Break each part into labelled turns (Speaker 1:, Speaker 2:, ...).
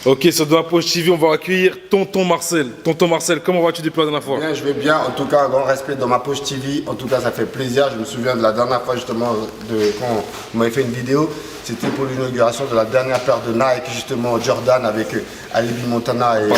Speaker 1: Ok, sur de la Poche TV, on va accueillir Tonton Marcel. Tonton Marcel, comment vas-tu depuis la dernière fois?
Speaker 2: Bien, je vais bien. En tout cas, un grand respect dans ma Poche TV. En tout cas, ça fait plaisir. Je me souviens de la dernière fois, justement, quand on m'avait fait une vidéo. C'était pour l'inauguration de la dernière paire de Nike, justement, Jordan, avec Alibi Montana et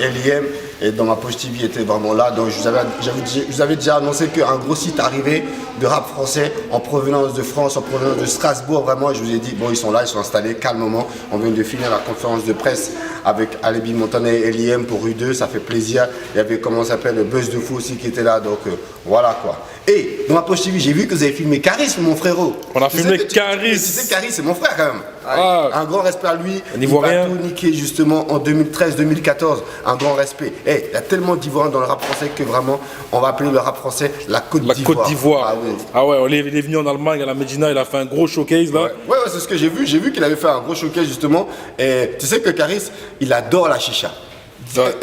Speaker 2: L.I.M. Et dans ma Poche TV était vraiment là. Donc, je vous avais déjà annoncé qu'un gros site arrivait de rap français en provenance de France, en provenance de Strasbourg. Vraiment, je vous ai dit, bon, ils sont là, ils sont installés calmement. On vient de finir la conférence de presse avec Alibi Montana et L.I.M. pour Rue 2. Ça fait plaisir. Il y avait, comment ça s'appelle, Buzz de Fou aussi qui était là. Donc, voilà quoi. Et dans ma Poche TV, j'ai vu que vous avez filmé Caris, mon frérot.
Speaker 1: On a filmé Caris.
Speaker 2: Tu sais, Caris, c'est mon frère quand même.
Speaker 1: Ah.
Speaker 2: Un grand respect à lui.
Speaker 1: Il va
Speaker 2: tout niquer justement en 2013-2014. Un grand respect. Hey, il y a tellement d'Ivoiriens dans le rap français que vraiment, on va appeler le rap français la Côte d'Ivoire.
Speaker 1: La Côte d'Ivoire.
Speaker 2: Ah, oui.
Speaker 1: Ah ouais, il est venu en Allemagne à la Médina, il a fait un gros showcase là.
Speaker 2: Ouais, c'est ce que j'ai vu. J'ai vu qu'il avait fait un gros showcase justement. Et tu sais que Caris, il adore la chicha.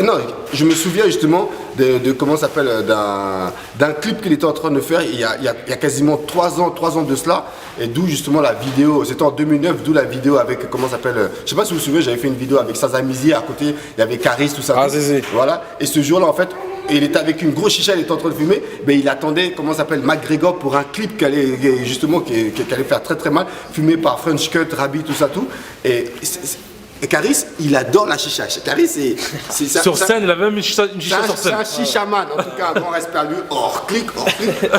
Speaker 2: Non, je me souviens justement de comment ça s'appelle, d'un clip qu'il était en train de faire il y a quasiment 3 ans de cela, et d'où justement la vidéo, c'était en 2009, d'où la vidéo avec, comment ça s'appelle, je sais pas si vous vous souvenez, j'avais fait une vidéo avec Sazamizi, à côté il y avait Caris, tout ça.
Speaker 1: Ah, c'est.
Speaker 2: Voilà, et ce jour-là en fait, il était avec une grosse chicha, il était en train de fumer, mais il attendait, comment ça s'appelle, McGregor pour un clip qui allait faire très très mal, fumé par French Cut, Rabi, tout ça, tout. Et Caris, il adore la chicha. Caris, c'est ça.
Speaker 1: Sur scène, il avait même une chicha sur scène.
Speaker 2: C'est un chichaman. En tout cas, un grand respect à lui. Hors clic.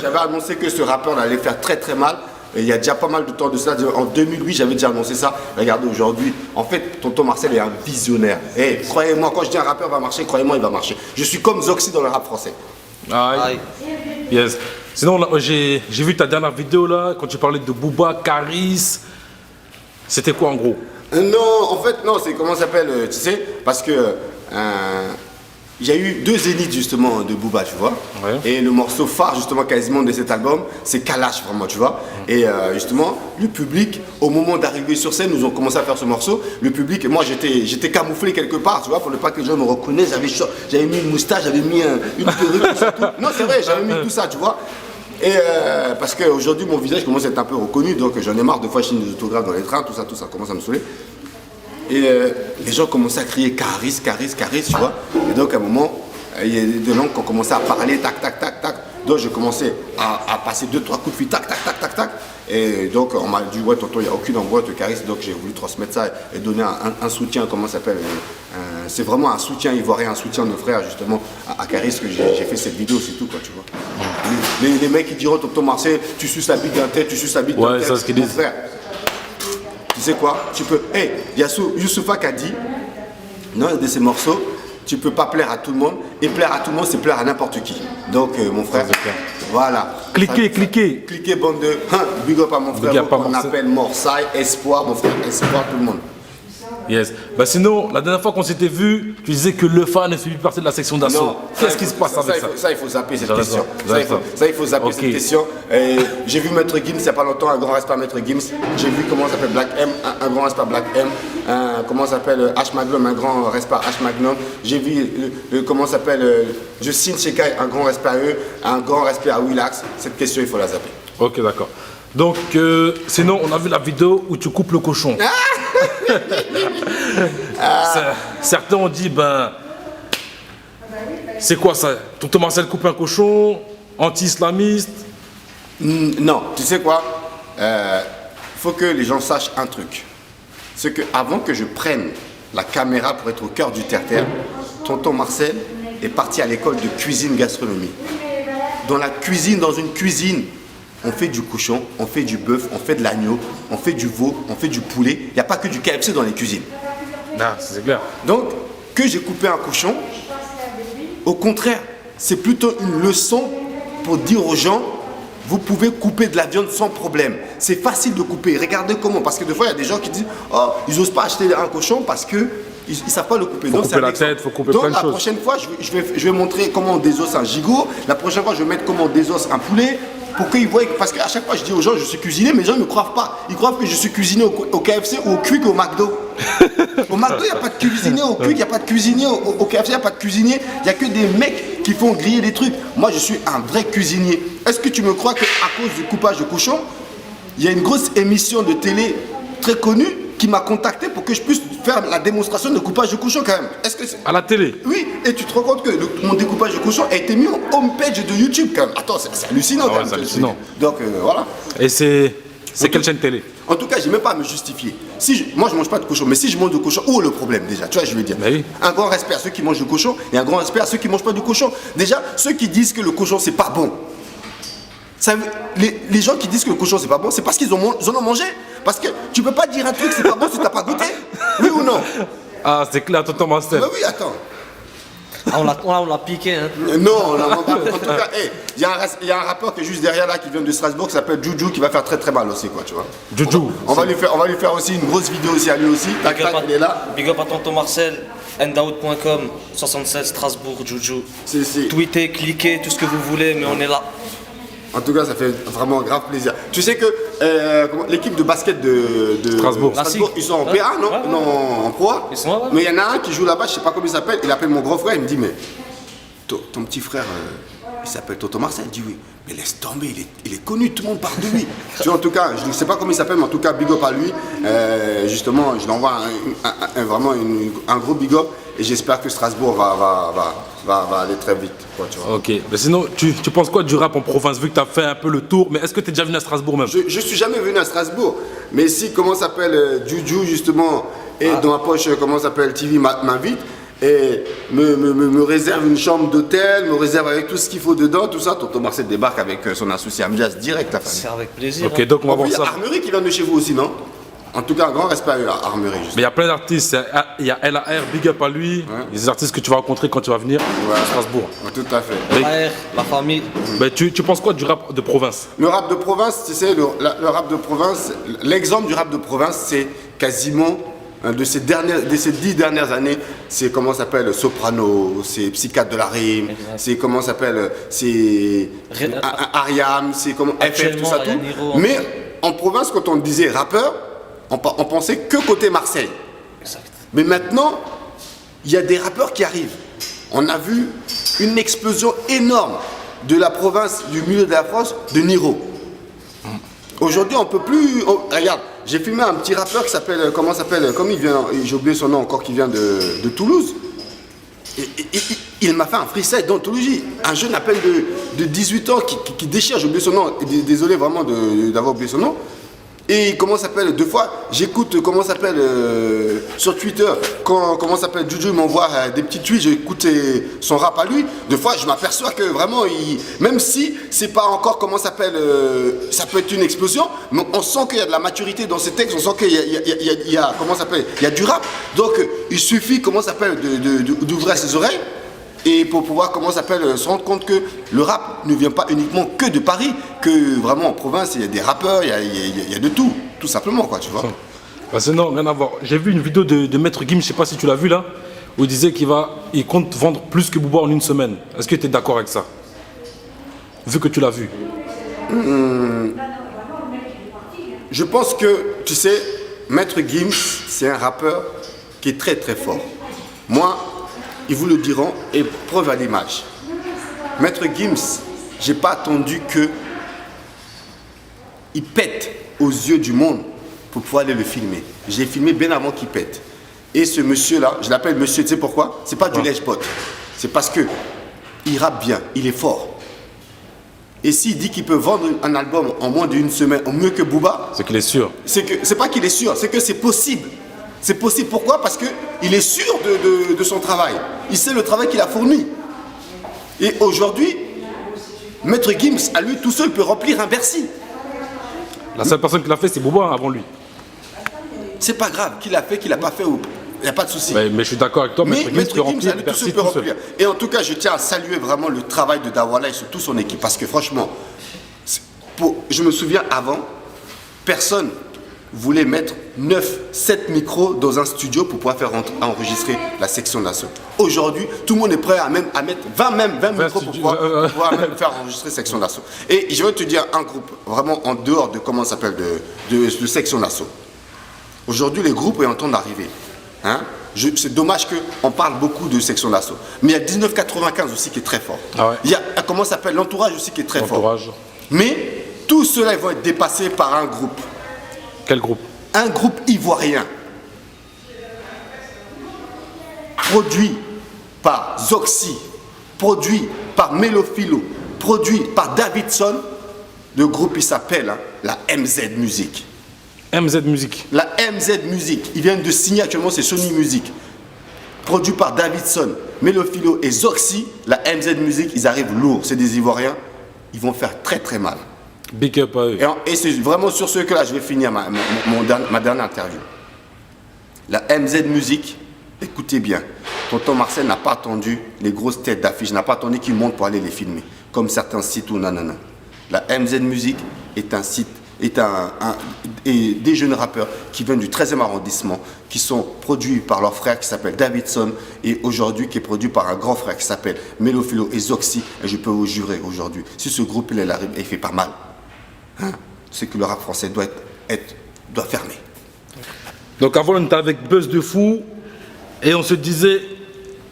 Speaker 2: J'avais annoncé que ce rappeur allait faire très très mal. Et il y a déjà pas mal de temps de ça. En 2008, j'avais déjà annoncé ça. Regardez aujourd'hui. En fait, Tonton Marcel est un visionnaire. Et croyez-moi, quand je dis un rappeur va marcher, croyez-moi, il va marcher. Je suis comme Zoxy dans le rap français.
Speaker 1: Aïe. Yes. Sinon, j'ai vu ta dernière vidéo là, quand tu parlais de Booba, Caris. C'était quoi en gros?
Speaker 2: Non, en fait, non, c'est comment ça s'appelle, tu sais, parce que il y a eu 2 zéniths justement de Booba, tu vois. Ouais. Et le morceau phare justement quasiment de cet album, c'est Kalash vraiment, tu vois. Et justement, le public, au moment d'arriver sur scène, nous ont commencé à faire ce morceau. Le public, moi j'étais camouflé quelque part, tu vois, pour ne pas que les gens me reconnaissent. J'avais mis une moustache, j'avais mis une perruque, tout ça, tout. Non, c'est vrai, j'avais mis tout ça, tu vois. Et parce qu'aujourd'hui mon visage commence à être un peu reconnu, donc j'en ai marre de fois je signe des autographes dans les trains, tout ça commence à me saouler. Et les gens commençaient à crier Caris, tu vois. Et donc à un moment, il y a des langues qui ont commencé à parler, tac. Donc j'ai commencé à passer 2-3 coups de fil, tac. Et donc on m'a dit ouais tonton, il n'y a aucune emboîte de Caris, donc j'ai voulu transmettre ça et donner un soutien, comment ça s'appelle, c'est vraiment un soutien ivoirien, un soutien de frère justement à Caris que j'ai fait cette vidéo, c'est tout quoi, tu vois. Les mecs qui diront tonton Marcel, tu suces la bite d'un tête, tu suces la bite d'un tête,
Speaker 1: ça, ce qu'ils disent.
Speaker 2: Frère, tu sais quoi, tu peux, hey, Youssoufa qui a dit, dans un de ses morceaux, tu peux pas plaire à tout le monde, et plaire à tout le monde, c'est plaire à n'importe qui. Donc mon frère, voilà.
Speaker 1: Cliquez,
Speaker 2: bande de, big up à mon frère, qu'on appelle Morsay, Espoir, mon frère, Espoir, tout le monde.
Speaker 1: Yes. Bah sinon, la dernière fois qu'on s'était vu, tu disais que le fan ne fait plus partie de la section d'assaut. Qu'est-ce qui se passe avec ça?
Speaker 2: Ça, il faut zapper cette question. Ça, il faut zapper cette question. J'ai vu Maître Gims il n'y a pas longtemps, un grand respect à Maître Gims. J'ai vu comment s'appelle Black M, un grand respect à Black M. Comment s'appelle H Magnum, un grand respect à H Magnum. J'ai vu comment s'appelle Justine Shekai, un grand respect à eux, un grand respect à Willax. Cette question, il faut la zapper.
Speaker 1: Ok, d'accord. Donc, sinon, on a vu la vidéo où tu coupes le cochon. Certains ont dit, ben, c'est quoi ça? Tonton Marcel coupe un cochon, anti-islamiste?
Speaker 2: Non, tu sais quoi? Faut que les gens sachent un truc. C'est que avant que je prenne la caméra pour être au cœur du terre-terre, Tonton Marcel est parti à l'école de cuisine gastronomie. Dans une cuisine, on fait du cochon, on fait du bœuf, on fait de l'agneau, on fait du veau, on fait du poulet. Il n'y a pas que du KFC dans les cuisines.
Speaker 1: Ah, c'est clair.
Speaker 2: Donc, que j'ai coupé un cochon, au contraire, c'est plutôt une leçon pour dire aux gens, vous pouvez couper de la viande sans problème. C'est facile de couper. Regardez comment, parce que des fois, il y a des gens qui disent, oh, ils n'osent pas acheter un cochon parce que ils ne savent pas le couper.
Speaker 1: Faut couper la tête, faut couper plein de choses.
Speaker 2: Donc la prochaine fois, je vais montrer comment on désosse un gigot. La prochaine fois, je vais mettre comment on désosse un poulet. Pour qu'ils voient, parce qu'à chaque fois je dis aux gens je suis cuisinier, mais les gens ne me croient pas. Ils croient que je suis cuisinier au KFC ou au Quick ou au McDo. Au McDo, il n'y a pas de cuisinier, au Quick, il n'y a pas de cuisinier, au KFC, il n'y a pas de cuisinier. Il n'y a que des mecs qui font griller des trucs. Moi, je suis un vrai cuisinier. Est-ce que tu me crois qu'à cause du coupage de cochon, il y a une grosse émission de télé très connue qui m'a contacté pour que je puisse faire la démonstration de coupage de cochon quand même. Est-ce que
Speaker 1: à la télé?
Speaker 2: Oui, et tu te rends compte que mon découpage de cochon a été mis en homepage de YouTube quand même. Attends, c'est hallucinant quand même.
Speaker 1: C'est hallucinant.
Speaker 2: Donc voilà.
Speaker 1: Et c'est quelle chaîne télé?
Speaker 2: En tout cas, je n'ai même pas à me justifier. Moi, je ne mange pas de cochon, mais si je mange de cochon, où est le problème déjà? Tu vois, je veux dire.
Speaker 1: Oui.
Speaker 2: Un grand respect à ceux qui mangent du cochon et un grand respect à ceux qui ne mangent pas du cochon. Déjà, ceux qui disent que le cochon, c'est pas bon. Les gens qui disent que le cochon, c'est pas bon, c'est parce qu'ils en ont mangé. Parce que tu peux pas dire un truc, c'est pas bon si tu n'as pas goûté. Oui ou non?
Speaker 1: Ah, c'est clair, tonton Marcel.
Speaker 2: Bah oui, attends.
Speaker 3: Ah, on l'a piqué, hein.
Speaker 2: Non, en tout cas, il y a un rappeur qui est juste derrière là, qui vient de Strasbourg, qui s'appelle Juju, qui va faire très très mal aussi, quoi, tu vois.
Speaker 1: Juju.
Speaker 2: On va lui faire aussi une grosse vidéo aussi à lui aussi. Tac, tac, il est là.
Speaker 3: Big up à tonton Marcel, endout.com, 76 Strasbourg, Juju. Tweetez, cliquez, tout ce que vous voulez, mais on est là.
Speaker 2: En tout cas, ça fait vraiment grave plaisir. Tu sais que l'équipe de basket de
Speaker 1: Strasbourg,
Speaker 2: ils sont en PA, non?
Speaker 3: Ouais.
Speaker 2: Non, en Pro.
Speaker 3: Ils sont là, ouais.
Speaker 2: Mais il y en a un qui joue là-bas, je sais pas comment il s'appelle. Il appelle mon grand frère, il me dit, mais ton petit frère, il s'appelle Tonton Marcel. Il dit oui, mais laisse tomber, il est connu, tout le monde parle de lui. Tu vois, en tout cas, je ne sais pas comment il s'appelle, mais en tout cas, big up à lui. Justement, je lui envoie vraiment un gros big up. Et j'espère que Strasbourg va aller très vite. Quoi, tu vois.
Speaker 1: Ok, mais sinon, tu penses quoi du rap en province, vu que tu as fait un peu le tour, mais est-ce que tu es déjà venu à Strasbourg même?
Speaker 2: Je suis jamais venu à Strasbourg, mais si, comment s'appelle, Juju justement, et dans ma poche, comment s'appelle, TV m'invite, et me réserve une chambre d'hôtel, me réserve avec tout ce qu'il faut dedans, tout ça, tonton Marcel débarque avec son associé Amjaz direct, la famille.
Speaker 3: C'est avec plaisir.
Speaker 1: Ok, donc on va
Speaker 2: Il
Speaker 1: voir
Speaker 2: y a
Speaker 1: ça.
Speaker 2: Armery qui vient de chez vous aussi, non? En tout cas, un grand respect à eux, là, Armery.
Speaker 1: Mais il y a plein d'artistes, il y a LAR, big up à lui, il y a des artistes que tu vas rencontrer quand tu vas venir à Strasbourg.
Speaker 2: Tout à fait.
Speaker 3: La famille.
Speaker 1: Mais tu penses quoi du rap de province?
Speaker 2: Le rap de province, tu sais, le rap de province, l'exemple du rap de province, c'est quasiment de ces 10 dernières années, c'est comment ça s'appelle Soprano, c'est Psychiatre de la Rime, c'est comment ça s'appelle, c'est Ariam, c'est comment FF, tout ça, tout. Mais en province, quand on disait rappeur, on pensait que côté Marseille.
Speaker 3: Exact.
Speaker 2: Mais maintenant, il y a des rappeurs qui arrivent. On a vu une explosion énorme de la province, du milieu de la France, de Niro. Aujourd'hui, on peut plus. Regarde, j'ai filmé un petit rappeur qui s'appelle. Comment s'appelle? Comme il vient. J'ai oublié son nom encore, qui vient de Toulouse. Il m'a fait un freestyle d'anthologie. Un jeune à peine de 18 ans qui déchire, j'ai oublié son nom. Désolé vraiment d'avoir oublié son nom. Et comment s'appelle, deux fois, j'écoute, comment s'appelle, sur Twitter, comment s'appelle, Juju m'envoie des petits tweets, j'écoute son rap à lui. Deux fois, je m'aperçois que vraiment, même si c'est pas encore, comment s'appelle, ça peut être une explosion, mais on sent qu'il y a de la maturité dans ses textes, on sent qu'il y a, comment s'appelle, il y a du rap. Donc, il suffit, comment s'appelle, d'ouvrir ses oreilles. Et pour pouvoir, comment s'appelle, se rendre compte que le rap ne vient pas uniquement que de Paris, que vraiment en province, il y a des rappeurs, il y a de tout simplement, quoi, tu vois.
Speaker 1: Bah non, rien à voir. J'ai vu une vidéo de Maître Gims, je sais pas si tu l'as vu là, où il disait qu'il compte vendre plus que Booba en une semaine. Est-ce que tu es d'accord avec ça? Vu que tu l'as vu.
Speaker 2: Je pense que, tu sais, Maître Gims, c'est un rappeur qui est très très fort. Moi, ils vous le diront, et preuve à l'image. Maître Gims, j'ai pas attendu que il pète aux yeux du monde pour pouvoir aller le filmer. J'ai filmé bien avant qu'il pète. Et ce monsieur-là, je l'appelle monsieur, tu sais pourquoi? C'est pas du lèche-bot. C'est parce que il rappe bien, il est fort. Et s'il dit qu'il peut vendre un album en moins d'une semaine, au mieux que Booba,
Speaker 1: c'est qu'il est sûr.
Speaker 2: C'est pas qu'il est sûr, c'est que c'est possible. C'est possible, pourquoi? Parce qu'il est sûr de son travail. Il sait le travail qu'il a fourni. Et aujourd'hui, Maître Gims, à lui tout seul, peut remplir un Bercy.
Speaker 1: La seule personne qui l'a fait, c'est Booba avant lui.
Speaker 2: C'est pas grave, qu'il a fait, qu'il a pas fait, il n'y a pas de souci.
Speaker 1: Mais je suis d'accord avec toi,
Speaker 2: mais
Speaker 1: Maître Gims peut
Speaker 2: à lui tout seul peut remplir. Et en tout cas, je tiens à saluer vraiment le travail de Dawala et surtout son équipe. Parce que franchement, je me souviens avant, personne voulait mettre 9-7 micros dans un studio pour pouvoir faire enregistrer la section d'assaut. Aujourd'hui, tout le monde est prêt à mettre 20 micros pour pouvoir même faire enregistrer section d'assaut. Et je vais te dire un groupe, vraiment en dehors de comment ça s'appelle, de section d'assaut. Aujourd'hui, les groupes sont en train d'arriver. Hein? C'est dommage qu'on parle beaucoup de section d'assaut. Mais il y a 1995 aussi qui est très fort.
Speaker 1: Ah ouais.
Speaker 2: Il y a, comment ça s'appelle, l'entourage aussi qui est très fort. Mais tout cela, ils vont être dépassés par un groupe.
Speaker 1: Quel groupe?
Speaker 2: un groupe ivoirien produit par Zoxy, produit par Melophilo, produit par Davidson. Le groupe il s'appelle la MZ Music.
Speaker 1: MZ Music.
Speaker 2: La MZ Music. Ils viennent de signer actuellement, c'est Sony Music. Produit par Davidson, Melophilo et Zoxy. La MZ Music, ils arrivent lourds. C'est des Ivoiriens. Ils vont faire très très mal.
Speaker 1: Big up à eux.
Speaker 2: Et c'est vraiment sur ce que là, je vais finir ma dernière interview. La MZ Music, écoutez bien. Tonton Marcel n'a pas attendu les grosses têtes d'affiche, n'a pas attendu qu'ils montent pour aller les filmer. Comme certains sites ou nanana. La MZ Music est un site, et des jeunes rappeurs qui viennent du 13e arrondissement, qui sont produits par leur frère qui s'appelle Davidson, et aujourd'hui qui est produit par un grand frère qui s'appelle Melophilo et Zoxy. Et je peux vous jurer aujourd'hui, si ce groupe il arrive et il fait pas mal, hein, c'est que le rap français doit fermer.
Speaker 1: Donc avant on était avec Buzz de Fou et on se disait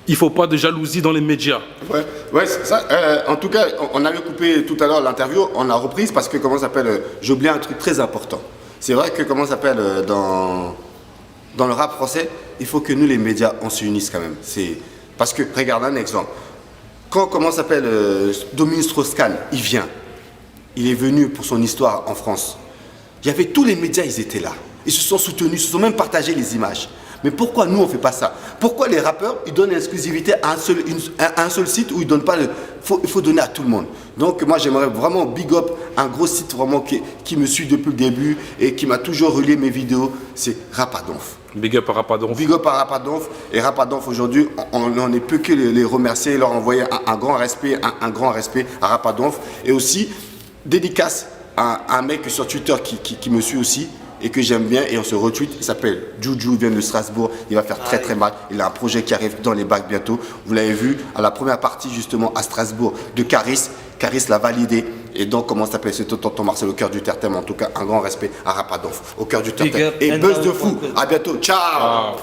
Speaker 1: il faut pas de jalousie dans les médias.
Speaker 2: Ouais, ça, en tout cas, on avait coupé tout à l'heure l'interview, on a reprise parce que, comment ça s'appelle, j'ai oublié un truc très important. C'est vrai que, comment ça s'appelle, dans le rap français, il faut que nous, les médias, on s'unisse quand même. Parce que, regarde un exemple. Quand, comment ça s'appelle, Dominique Strauss-Kahn, il est venu pour son histoire en France. Il y avait tous les médias, ils étaient là. Ils se sont soutenus, ils se sont même partagé les images. Mais pourquoi nous on ne fait pas ça? Pourquoi les rappeurs ils donnent l'exclusivité à un seul site où ils donnent pas il faut donner à tout le monde. Donc moi j'aimerais vraiment big up un gros site vraiment qui me suit depuis le début et qui m'a toujours relié mes vidéos, c'est Rapadonf.
Speaker 1: Big up à Rapadonf.
Speaker 2: Big up à Rapadonf. Et Rapadonf aujourd'hui, on ne peut que les remercier et leur envoyer un grand respect à Rapadonf. Et aussi dédicace à un mec sur Twitter qui me suit aussi et que j'aime bien, et on se retweet. Il s'appelle Juju, il vient de Strasbourg, il va faire très très mal. Il a un projet qui arrive dans les bacs bientôt. Vous l'avez vu à la première partie justement à Strasbourg de Caris. Caris l'a validé. Et donc, comment ça s'appelle? C'est tonton Marcel au cœur du terre-thème. En tout cas, un grand respect à Rapadonf au cœur du terre-thème. Et Buzz de Fou. À bientôt. Ciao.